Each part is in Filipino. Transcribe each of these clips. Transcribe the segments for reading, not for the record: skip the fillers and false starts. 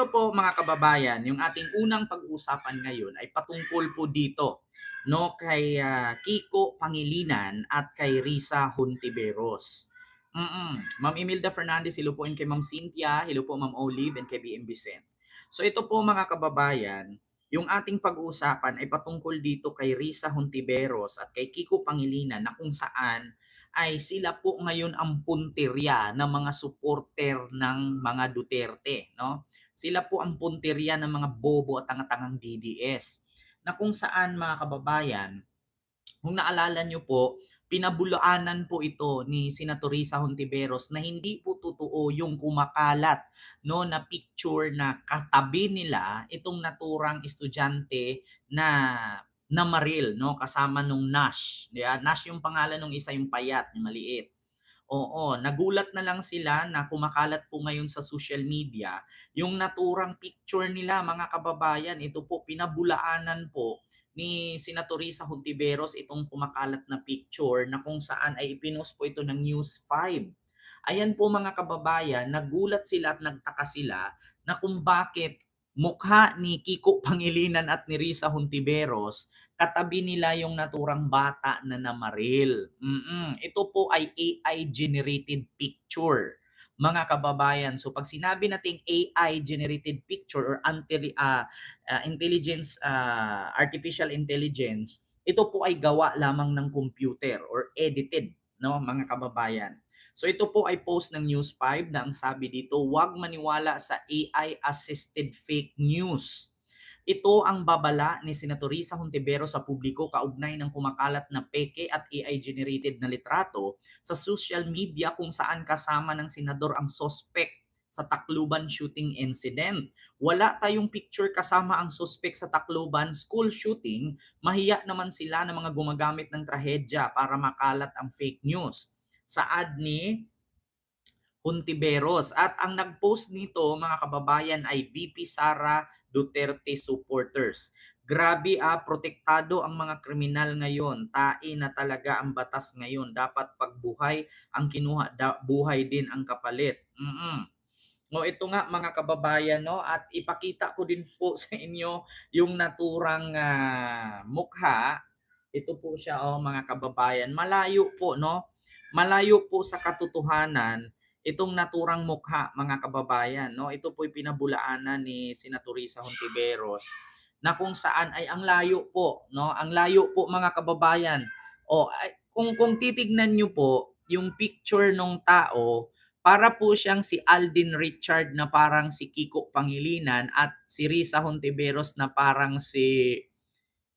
ito po mga kababayan, yung ating unang pag-uusapan ngayon ay patungkol po dito no kay Kiko Pangilinan at kay Risa Hontiveros. Ma'am Imelda Fernandez, hello po, and kay Ma'am Cynthia, hello po Ma'am Olive, and kay BM Vicent. So ito po mga kababayan, yung ating pag-uusapan ay patungkol dito kay Risa Hontiveros at kay Kiko Pangilinan na kung saan ay sila po ngayon ang puntirya ng mga supporter ng mga Duterte, no? Sila po ang puntirya ng mga bobo at tanga-tangang DDS. Na kung saan mga kababayan, kung naalala nyo po, pinabulaanan po ito ni Senator Risa Hontiveros na hindi po totoo yung kumakalat no na picture na katabi nila itong naturang estudyante na Maril no kasama nung Nash. Yeah? Nash yung pangalan ng isa, yung payat, yung maliit. Oo, nagulat na lang sila na kumakalat po ngayon sa social media yung naturang picture nila mga kababayan. Ito po pinabulaanan po ni Senator Risa Hontiveros itong kumakalat na picture na kung saan ay ipinost po ito ng News 5. Ayan po mga kababayan, nagulat sila at nagtaka sila na kung bakit mukha ni Kiko Pangilinan at ni Risa Hontiveros katabi nila yung naturang bata na namaril. Ito po ay AI generated picture mga kababayan. So pag sinabi nating AI generated picture or intelligence, artificial intelligence, ito po ay gawa lamang ng computer or edited, no, mga kababayan. So ito po ay post ng News 5 na ang sabi dito, huwag maniwala sa AI assisted fake news. Ito ang babala ni Senator Risa Hontiveros sa publiko kaugnay ng kumakalat na peke at AI-generated na litrato sa social media kung saan kasama ng senador ang suspect sa Tacloban shooting incident. Wala tayong picture kasama ang suspect sa Tacloban school shooting, mahiya naman sila ng mga gumagamit ng trahedya para makalat ang fake news. Saad ni Hontiveros. At ang nag-post nito mga kababayan ay VP Sara Duterte supporters. Grabe protektado ang mga kriminal ngayon. Tae na talaga ang batas ngayon. Dapat pagbuhay ang kinuha, buhay din ang kapalit. No, ito nga mga kababayan, no, at ipakita ko din po sa inyo yung naturang mukha. Ito po siya, mga kababayan. Malayo po, no? Malayo po sa katotohanan itong naturang mukha, mga kababayan, no? Ito po ay pinabulaanan ni Senator Risa Hontiveros na kung saan ay ang layo po, no? Ang layo po mga kababayan. Kung titignan niyo po yung picture ng tao, para po siyang si Alden Richard na parang si Kiko Pangilinan at si Risa Hontiveros na parang si,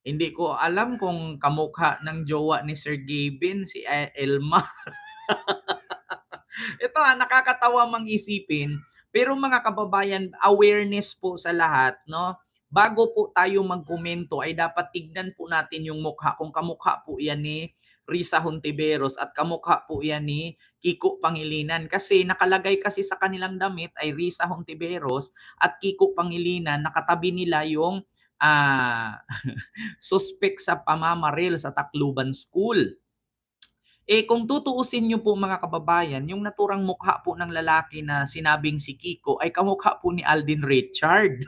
hindi ko alam kung kamukha ng jowa ni Sir Gavin, si Elma. Ito nakakatawa mang isipin, pero mga kababayan, awareness po sa lahat, no? Bago po tayo magkomento ay dapat tignan po natin yung mukha, kung kamukha po yan ni Risa Hontiveros at kamukha po yan ni Kiko Pangilinan. Kasi nakalagay kasi sa kanilang damit ay Risa Hontiveros at Kiko Pangilinan, nakatabi nila yung suspect sa pamamaril sa Tacloban School. Kung tutuusin niyo po mga kababayan, yung naturang mukha po ng lalaki na sinabing si Kiko ay kamukha po ni Alden Richard.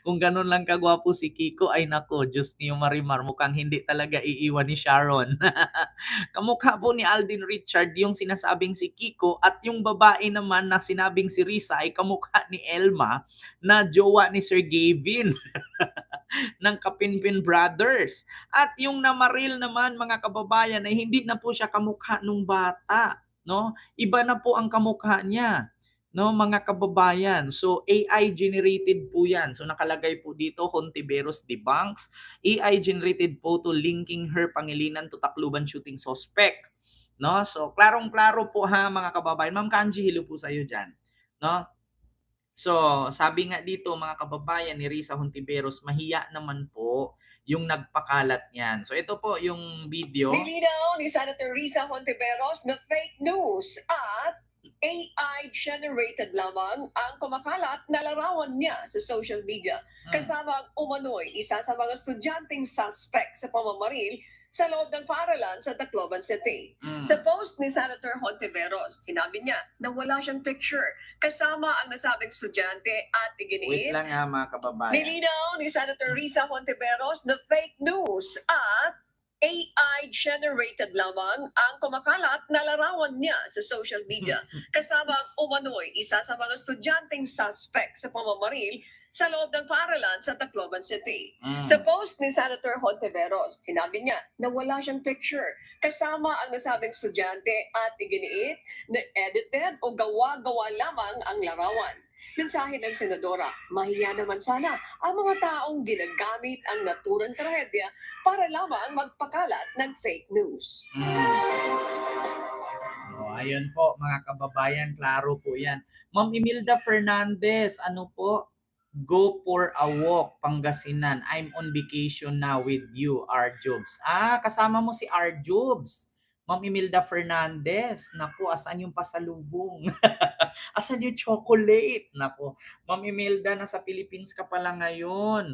Kung ganun lang kagwapo si Kiko, ay nako, Diyos niyo Marimar, mukhang hindi talaga iiwan ni Sharon. Kamukha po ni Alden Richard yung sinasabing si Kiko, at yung babae naman na sinabing si Risa ay kamukha ni Elma na jowa ni Sir Gavin ng Kapinpin Brothers. At yung namaril naman mga kababayan ay hindi na po siya kamukha nung bata, no? Iba na po ang kamukha niya, no, mga kababayan. So AI generated po 'yan. So nakalagay po dito, Hontiveros debunks AI generated photo linking her Pangilinan to Tacloban shooting suspect. No? So klarong-klaro po ha mga kababayan. Ma'am Kanji, hello po sa iyo diyan. No? So, sabi nga dito mga kababayan ni Risa Hontiveros, mahiya naman po yung nagpakalat niyan. So, ito po yung video. Nilinaw ni Senator Risa Hontiveros na fake news at AI-generated lamang ang kumakalat na larawan niya sa social media. Kasama ang umano'y isa sa mga estudyanteng suspect sa pamamaril sa loob ng paaralan sa Tacloban City. Mm. Sa post ni Senator Hontiveros, sinabi niya na wala siyang picture kasama ang nasabing estudyante at Wait iginiit. lang ha mga kababayan. Nilinaw ni Senator Risa Hontiveros na fake news at AI-generated lamang ang kumakalat na larawan niya sa social media kasama ang umano'y isa sa mga estudyanteng suspect sa pamamaril sa loob ng paaralan sa Tacloban City. Mm. Sa post ni Senator Hontiveros, sinabi niya na wala siyang picture kasama ang nasabing estudyante at iginiit na edited o gawa-gawa lamang ang larawan. Mensahe ng senadora, mahiya naman sana ang mga taong ginagamit ang naturang trahedya para lamang magpakalat ng fake news. Ayun po mga kababayan, klaro po yan. Ma'am Imelda Fernandez, ano po? Go for a walk, Pangasinan. I'm on vacation now with you, Arjobs. Kasama mo si Arjobs. Ma'am Imelda Fernandez. Naku, asan yung pasalubong? Asan yung chocolate? Naku, Ma'am Imelda, nasa Philippines ka pala ngayon.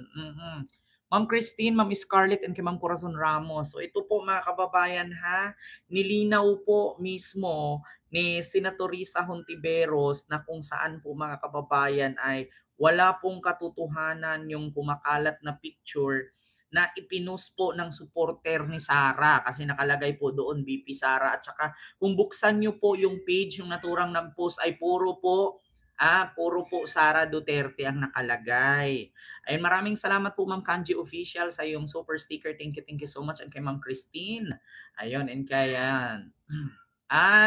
Ma'am Christine, Ma'am Scarlett, and kay Ma'am Corazon Ramos. So ito po mga kababayan ha, nilinaw po mismo ni Senator Risa Hontiveros na kung saan po mga kababayan ay wala pong katotohanan yung kumakalat na picture na ipinost po ng supporter ni Sara kasi nakalagay po doon BP Sara at saka kung buksan niyo po yung page yung naturang nag-post ay puro po Sara Duterte ang nakalagay. Ayun, maraming salamat po Ma'am Kanji Official sa iyong super sticker. Thank you so much. And kay Ma'am Christine. Ayun, and kaya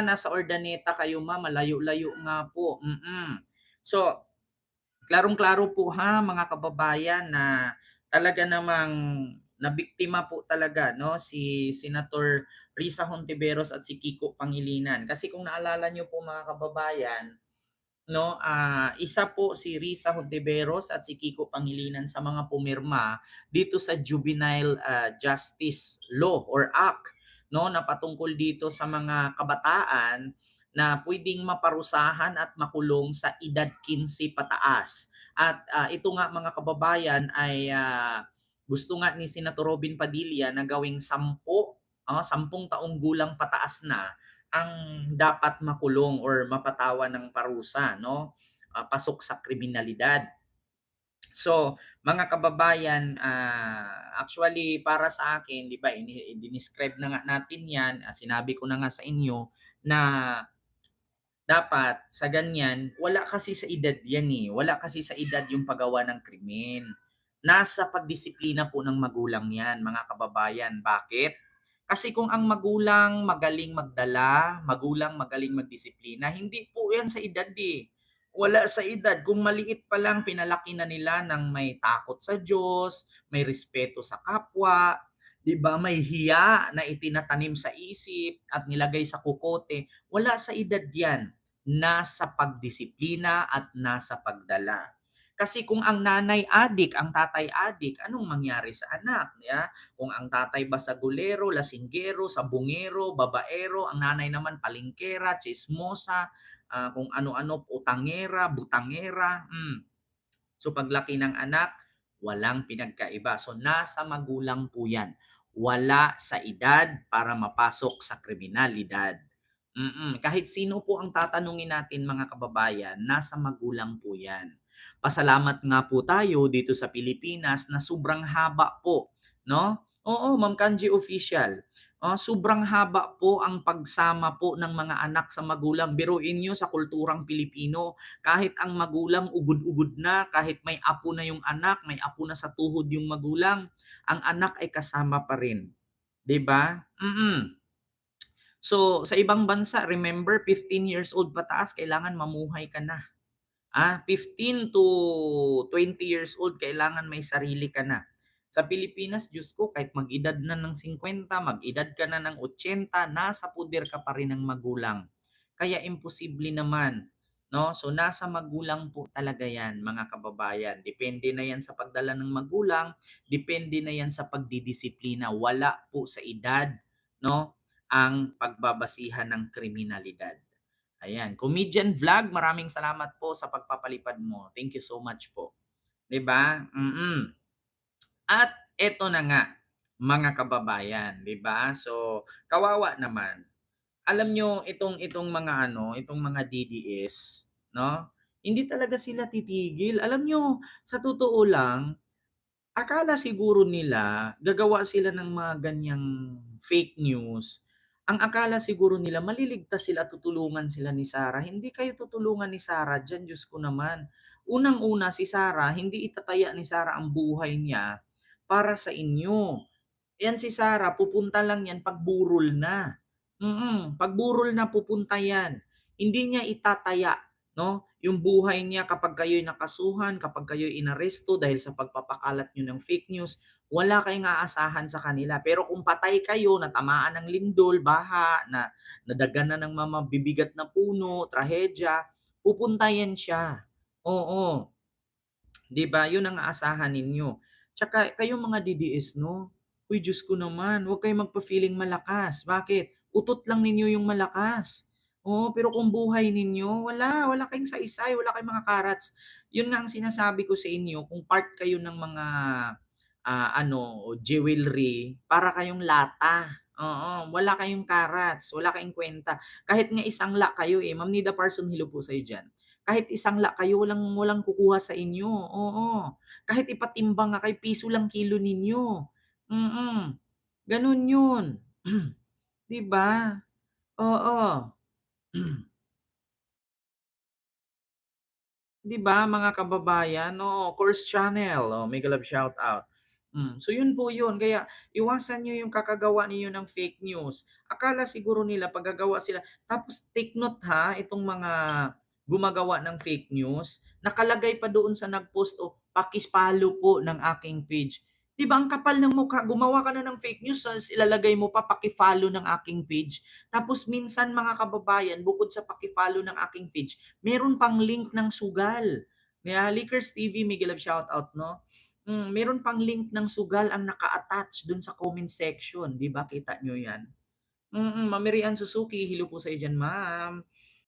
nasa Ordaneta kayo ma'am, malayo-layo nga po. So, klarong-klaro po ha mga kababayan na talaga namang nabiktima po talaga no si Senator Risa Hontiveros at si Kiko Pangilinan. Kasi kung naalala niyo po mga kababayan, no, isa po si Risa Hontiveros at si Kiko Pangilinan sa mga pumirma dito sa Juvenile Justice Law or Act, no, na patungkol dito sa mga kabataan na pwedeng maparusahan at makulong sa edad 15 pataas. At ito nga mga kababayan ay gusto nga ni Senator Robin Padilla na gawing 10 taong gulang pataas na ang dapat makulong or mapatawan ng parusa, no? Pasok sa kriminalidad. So, mga kababayan, actually para sa akin, 'di ba, dinescribe na nga natin 'yan, sinabi ko na nga sa inyo na dapat sa ganyan, wala kasi sa edad 'yan eh. Wala kasi sa edad yung paggawa ng krimen. Nasa pagdisiplina po ng magulang 'yan, mga kababayan. Bakit? Kasi kung ang magulang magaling magdala, magulang magaling magdisiplina, hindi po 'yan sa edad eh. Wala sa edad. Kung maliit pa lang, pinalaki na nila ng may takot sa Diyos, may respeto sa kapwa, 'di ba? May hiya na itinatanim sa isip at nilagay sa kukote. Wala sa edad 'yan, nasa pagdisiplina at nasa pagdala. Kasi kung ang nanay adik, ang tatay adik, anong mangyari sa anak? Ya? Kung ang tatay basagulero, lasinggero, sabungero, babaero, ang nanay naman palingkera, chismosa, kung ano-ano, utangera, butangera. So paglaki ng anak, walang pinagkaiba. So nasa magulang po yan. Wala sa edad para mapasok sa kriminalidad. Kahit sino po ang tatanungin natin mga kababayan, nasa magulang po yan. Pasalamat nga po tayo dito sa Pilipinas na sobrang haba po, no? Oo, Ma'am Kanji Official. Sobrang haba po ang pagsama po ng mga anak sa magulang. Biruin nyo sa kulturang Pilipino, kahit ang magulang ugod-ugod na, kahit may apo na yung anak, may apo na sa tuhod yung magulang, ang anak ay kasama pa rin. 'Di ba? So, sa ibang bansa, remember 15 years old pataas kailangan mamuhay ka na. 15 to 20 years old kailangan may sarili ka na. Sa Pilipinas, Diyos ko, kahit mag-edad na ng 50, mag-edad ka na ng 80, nasa puder ka pa rin ng magulang. Kaya imposible naman, no? So nasa magulang po talaga 'yan, mga kababayan. Depende na 'yan sa pagdala ng magulang, depende na 'yan sa pagdidisiplina. Wala po sa edad, no, ang pagbabasihan ng kriminalidad. Ayan, comedian vlog, maraming salamat po sa pagpapalipad mo. Thank you so much po. 'Di ba? At eto na nga, mga kababayan, 'di ba? So, kawawa naman. Alam nyo itong mga ano, itong mga DDS, 'no, hindi talaga sila titigil. Alam nyo, sa totoo lang, akala siguro nila gagawa sila ng mga ganiyang fake news. Ang akala siguro nila maliligtas sila, tutulungan sila ni Sarah. Hindi kayo tutulungan ni Sarah diyan, Diyos ko naman. Unang-una, si Sarah, hindi itataya ni Sarah ang buhay niya para sa inyo. Yan si Sarah pupunta lang yan 'pag burol na. 'Pag burol na pupunta yan. Hindi niya itataya 'no, yung buhay niya kapag kayo'y nakasuhan, kapag kayo'y inaresto dahil sa pagpapakalat niyo ng fake news, wala kayong aasahan sa kanila. Pero kung patay kayo, natamaan ng lindol, baha, na nadaganan ng mabibigat na puno, trahedya, pupunta yan siya. Oo. 'Di ba, 'yun ang aasahan ninyo. Tsaka kayong mga DDS 'no, uy Diyos ko naman, huwag kayong magpa-feeling malakas. Bakit? Utot lang ninyo yung malakas. Oo, pero kung buhay ninyo, wala kayong saysay, wala kayong mga karats. 'Yun nga ang sinasabi ko sa inyo, kung part kayo ng mga, ano, jewelry, para kayong lata. Oo, wala kayong karats, wala kayong kwenta. Kahit nga isangla kayo, eh, Ma'am Nida Parson, hello po sa'yo diyan. Kahit isangla kayo, walang walang kukuha sa inyo, oo. Kahit ipatimbang nga kayo, piso lang kilo ninyo. Gano'n 'yun. 'Di ba? Oo. 'Di ba mga kababayan, oo, Course Channel, oh, mega love shoutout. So yun po yun, kaya iwasan niyo yung kakagawa ninyo ng fake news. Akala siguro nila 'pag gagawa sila, tapos take note ha, itong mga gumagawa ng fake news, nakalagay pa doon sa nag-post, "Oh, paki-follow po ng aking page." 'Di ba ang kapal ng mukha, gumawa ka na ng fake news ta's ilalagay mo pa, "Paki-follow ng aking page." Tapos minsan mga kababayan, bukod sa paki-follow ng aking page, meron pang link ng sugal. Kaya Lickers TV, mega love shoutout 'no. Meron pang link ng sugal ang naka-attach dun sa comment section, 'di ba kita niyo 'yan? Ma'am Miriam Suzuki, hello po sa diyan, ma'am.